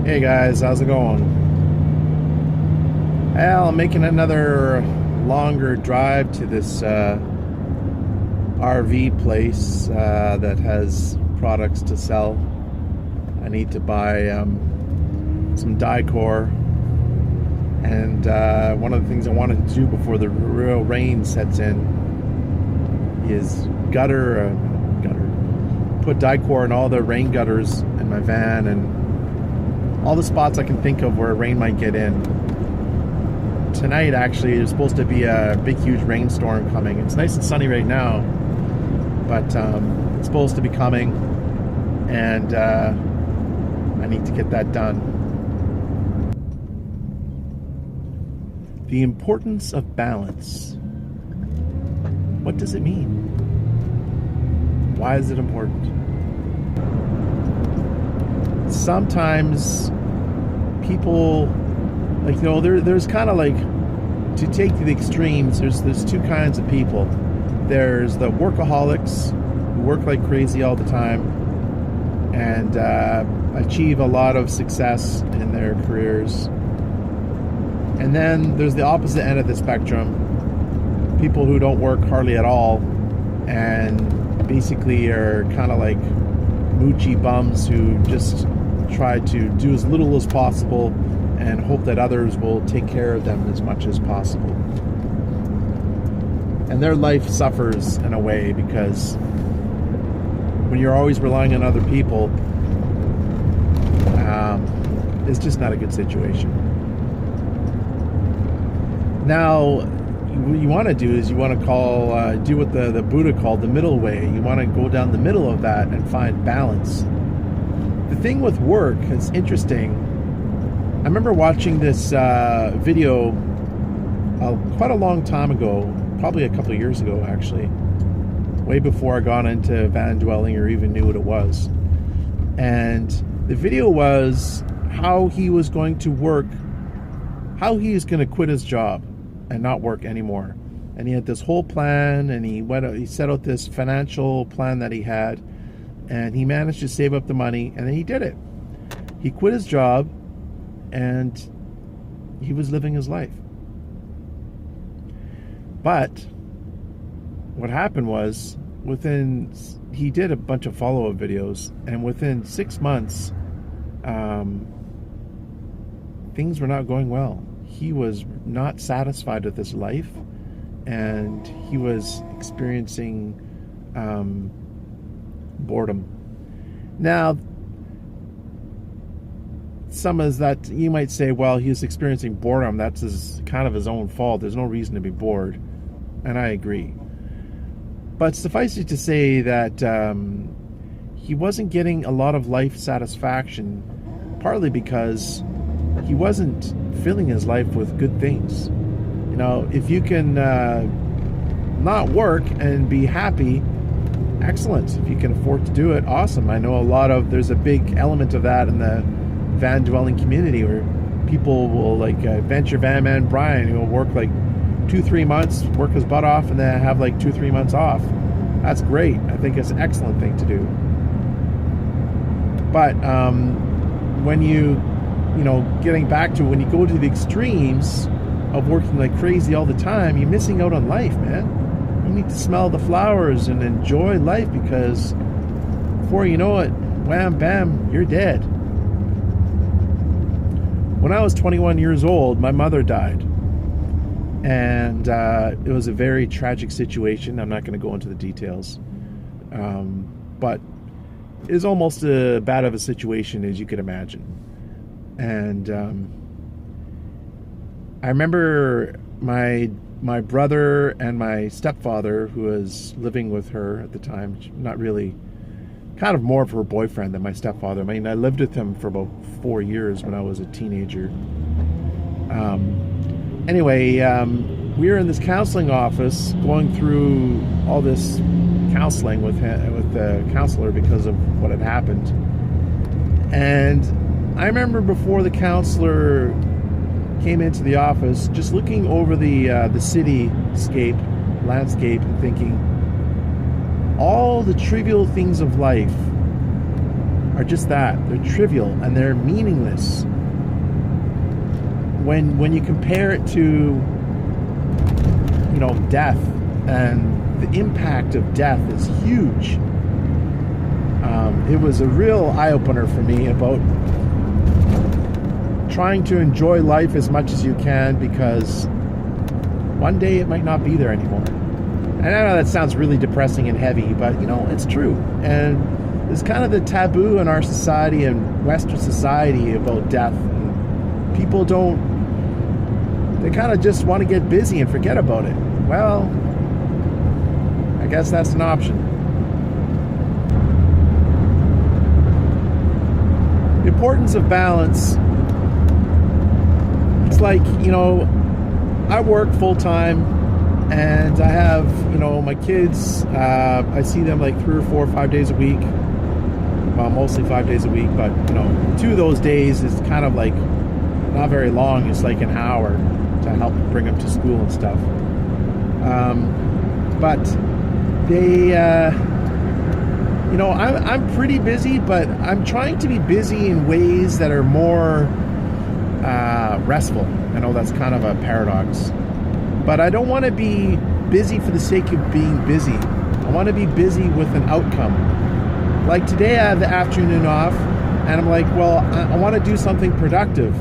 Hey guys, how's it going? Well, I'm making another longer drive to this RV place that has products to sell. I need to buy some Dicor, and one of the things I wanted to do before the real rain sets in is gutter, put Dicor in all the rain gutters in my van and all the spots I can think of where rain might get in. Tonight, actually, there's supposed to be a big, huge rainstorm coming. It's nice and sunny right now, but it's supposed to be coming, and I need to get that done. The importance of balance. What does it mean? Why is it important? Sometimes people, like, there's kind of like, to take to the extremes, there's two kinds of people. There's the workaholics who work like crazy all the time and achieve a lot of success in their careers. And then there's the opposite end of the spectrum, people who don't work hardly at all and basically are kind of like moochy bums who just try to do as little as possible and hope that others will take care of them as much as possible. And their life suffers in a way, because when you're always relying on other people, it's just not a good situation. Now, what you want to do is you want to do what the Buddha called the middle way. You want to go down the middle of that and find balance. The thing with work is interesting. I remember watching this video quite a long time ago, probably a couple of years ago actually, way before I got into van dwelling or even knew what it was. And the video was how he was going to work, how he was going to quit his job and not work anymore. And he had this whole plan, and he set out this financial plan that he had, and he managed to save up the money, and then he did it. He quit his job, and he was living his life. But what happened was, he did a bunch of follow-up videos, and within 6 months, things were not going well. He was not satisfied with his life, and he was experiencing boredom. Now, some is that you might say, well, he was experiencing boredom. That's kind of his own fault. There's no reason to be bored, and I agree. But suffice it to say that he wasn't getting a lot of life satisfaction, partly because he wasn't filling his life with good things. You know, if you can not work and be happy, excellent. If you can afford to do it, awesome. I know there's a big element of that in the van dwelling community, where people will, like Venture Van Man Brian, who will work like 2-3 months, work his butt off, and then have like 2-3 months off. That's great. I think it's an excellent thing to do. But when getting back to when you go to the extremes of working like crazy all the time, you're missing out on life, man. You need to smell the flowers and enjoy life, because before you know it, wham bam, you're dead. When I was 21 years old, my mother died. And it was a very tragic situation. I'm not going to go into the details. But it was almost as bad of a situation as you could imagine. And I remember my brother and my stepfather, who was living with her at the time, not really, kind of more of her boyfriend than my stepfather. I mean, I lived with him for about 4 years when I was a teenager. Anyway, we were in this counseling office going through all this counseling with the counselor because of what had happened. And I remember before the counselor came into the office, just looking over the landscape, and thinking, all the trivial things of life are just that. They're trivial and they're meaningless. When you compare it to, death, and the impact of death is huge. It was a real eye-opener for me about trying to enjoy life as much as you can, because one day it might not be there anymore. And I know that sounds really depressing and heavy, but it's true. And it's kind of the taboo in our society and Western society about death. And people they kind of just want to get busy and forget about it. Well, I guess that's an option. The importance of balance. It's like, I work full time and I have, my kids, I see them like 3 or 4 or 5 days a week. Well, mostly 5 days a week, but 2 of those days is kind of like not very long. It's like an hour to help bring them to school and stuff. But they, I'm pretty busy, but I'm trying to be busy in ways that are more restful. I know that's kind of a paradox, but I don't want to be busy for the sake of being busy. I want to be busy with an outcome. Like today I have the afternoon off and I'm like, well, I want to do something productive.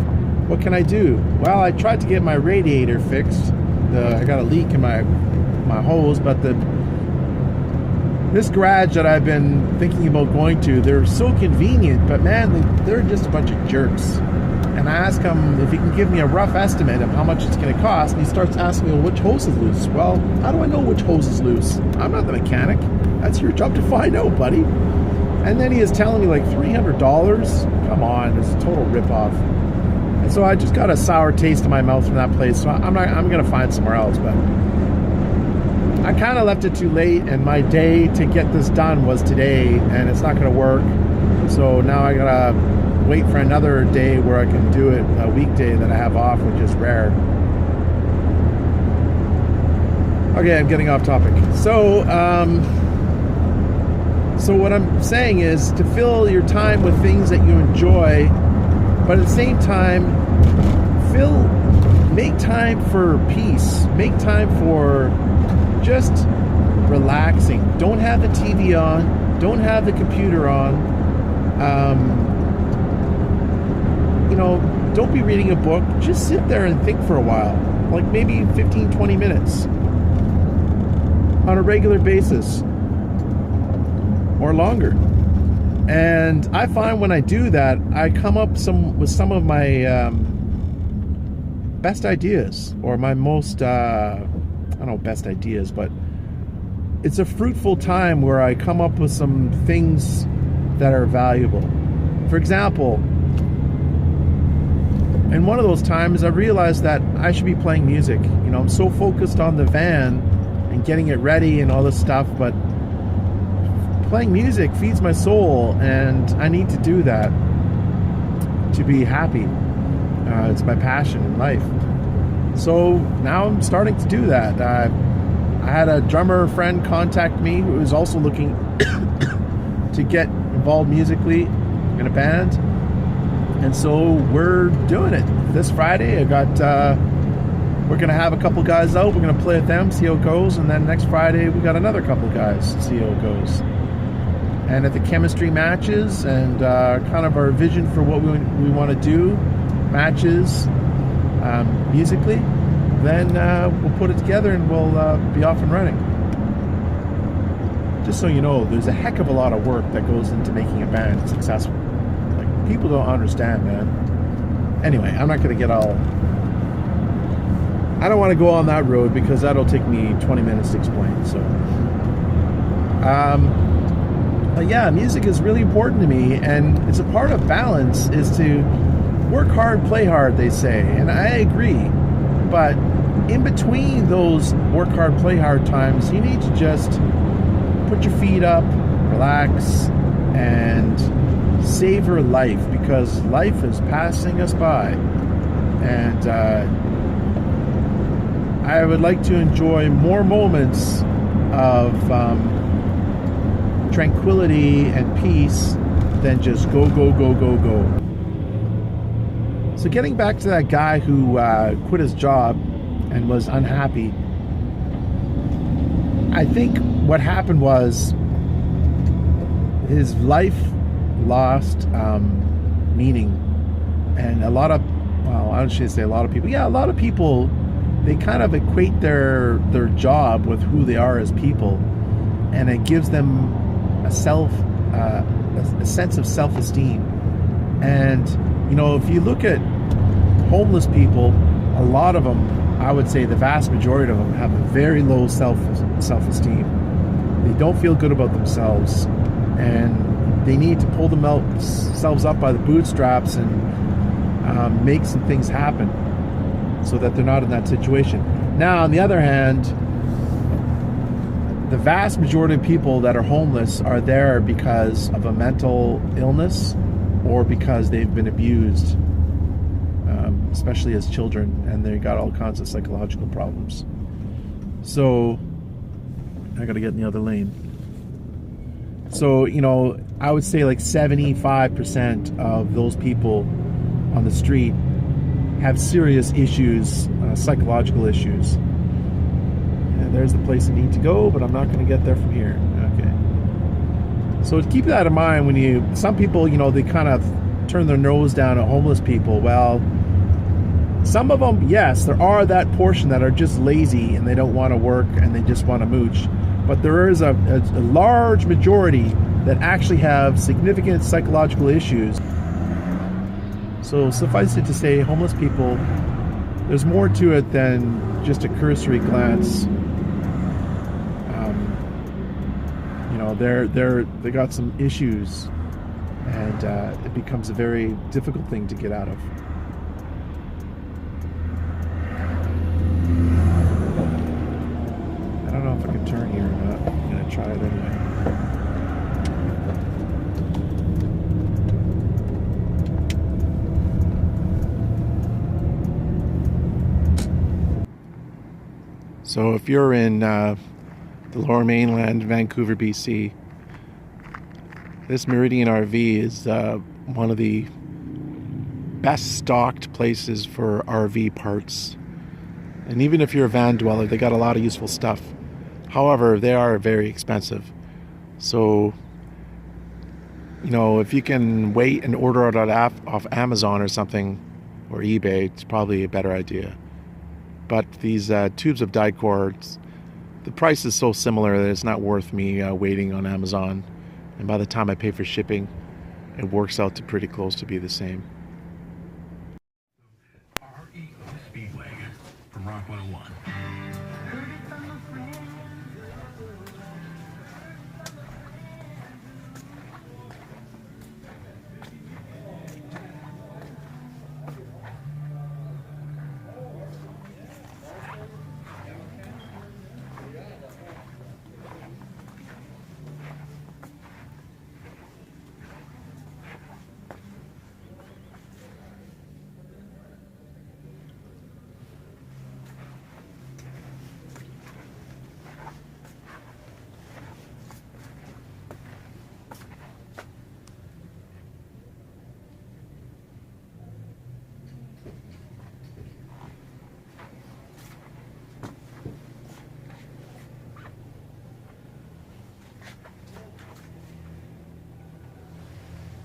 What can I do? Well, I tried to get my radiator fixed. I got a leak in my hose, but this garage that I've been thinking about going to, they're so convenient, but man, they're just a bunch of jerks. And I ask him if he can give me a rough estimate of how much it's going to cost, and he starts asking me, well, which hose is loose? Well, how do I know which hose is loose? I'm not the mechanic. That's your job to find out, buddy. And then he is telling me like $300. Come on, it's a total ripoff. And so I just got a sour taste in my mouth from that place. So I'm going to find somewhere else, but I kind of left it too late, and my day to get this done was today, and it's not going to work. So now I got to wait for another day where I can do it, a weekday that I have off, which is rare. Okay, I'm getting off topic. So what I'm saying is to fill your time with things that you enjoy, but at the same time, make time for peace. Make time for just relaxing. Don't have the TV on. Don't have the computer on. Don't be reading a book. Just sit there and think for a while. Like maybe 15, 20 minutes on a regular basis or longer. And I find when I do that, I come up with some of my best ideas, or my most, I don't know, best ideas, but it's a fruitful time where I come up with some things that are valuable. For example, in one of those times, I realized that I should be playing music. I'm so focused on the van and getting it ready and all this stuff, but playing music feeds my soul, and I need to do that to be happy. It's my passion in life. So now I'm starting to do that. I had a drummer friend contact me who was also looking to get involved musically in a band. And so we're doing it. This Friday, we're going to have a couple guys out. We're going to play with them, see how it goes. And then next Friday, we got another couple guys, see how it goes. And if the chemistry matches and kind of our vision for what we want to do matches musically, then we'll put it together and we'll be off and running. Just so you know, there's a heck of a lot of work that goes into making a band successful. Like, people don't understand, man. Anyway, I'm not going to get all... I don't want to go on that road because that'll take me 20 minutes to explain. So, but yeah, music is really important to me, and it's a part of balance is to work hard, play hard, they say, and I agree. But in between those work hard, play hard times, you need to just put your feet up, relax, and savor life, because life is passing us by. And I would like to enjoy more moments of tranquility and peace than just go, go, go, go, go. So getting back to that guy who quit his job and was unhappy, I think what happened was his life lost meaning. And a lot of, well, I shouldn't say a lot of people. Yeah, a lot of people, they kind of equate their job with who they are as people, and it gives them a sense of self-esteem. And you know, if you look at homeless people, a lot of them, I would say the vast majority of them, have a very low self-esteem. They don't feel good about themselves, and they need to pull themselves up by the bootstraps and make some things happen so that they're not in that situation. Now, on the other hand, the vast majority of people that are homeless are there because of a mental illness or because they've been abused, especially as children, and they got all kinds of psychological problems. So I gotta get in the other lane. So, you know, I would say like 75% of those people on the street have serious issues, psychological issues. And there's the place I need to go, but I'm not going to get there from here. Okay. So keep that in mind when some people, you know, they kind of turn their nose down at homeless people. Well, some of them, yes, there are that portion that are just lazy and they don't want to work and they just want to mooch. But there is a large majority that actually have significant psychological issues. So suffice it to say, homeless people, there's more to it than just a cursory glance. You know, they got some issues, and it becomes a very difficult thing to get out of. I don't know if I can turn here or not. I'm gonna try it anyway. So if you're in the Lower Mainland, Vancouver, BC, this Meridian RV is one of the best stocked places for RV parts. And even if you're a van dweller, they got a lot of useful stuff. However, they are very expensive. So, you know, if you can wait and order it off Amazon or something, or eBay, it's probably a better idea. But these tubes of Dicor, the price is so similar that it's not worth me waiting on Amazon. And by the time I pay for shipping, it works out to pretty close to be the same. REO Speedway from Rock 101.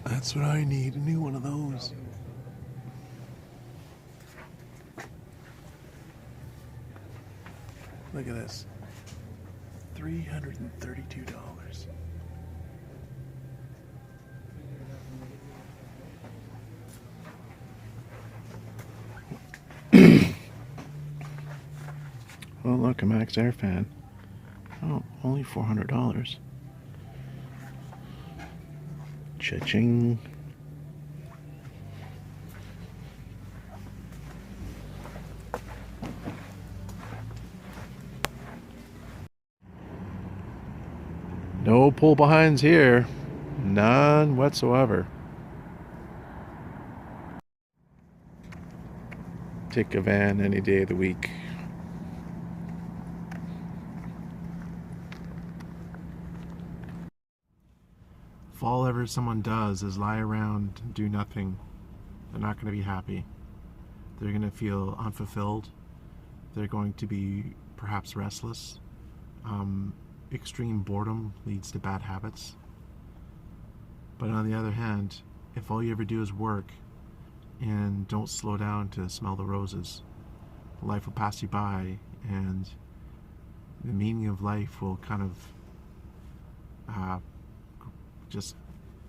That's what I need, a new one of those. Look at this. $332. Oh, look, a Max Air fan. Oh, only $400. Cha-ching. No pull behinds here. None whatsoever. Take a van any day of the week. all ever someone does is lie around and do nothing, they're not going to be happy. They're going to feel unfulfilled. They're going to be perhaps restless. Extreme boredom leads to bad habits. But on the other hand, if all you ever do is work and don't slow down to smell the roses, life will pass you by, and the meaning of life will kind of just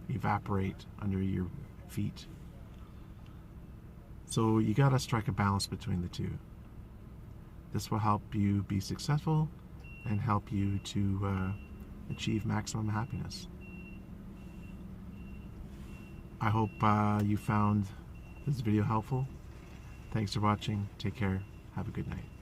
evaporate under your feet. So you gotta strike a balance between the two. This will help you be successful and help you to achieve maximum happiness. I hope you found this video helpful. Thanks for watching. Take care. Have a good night.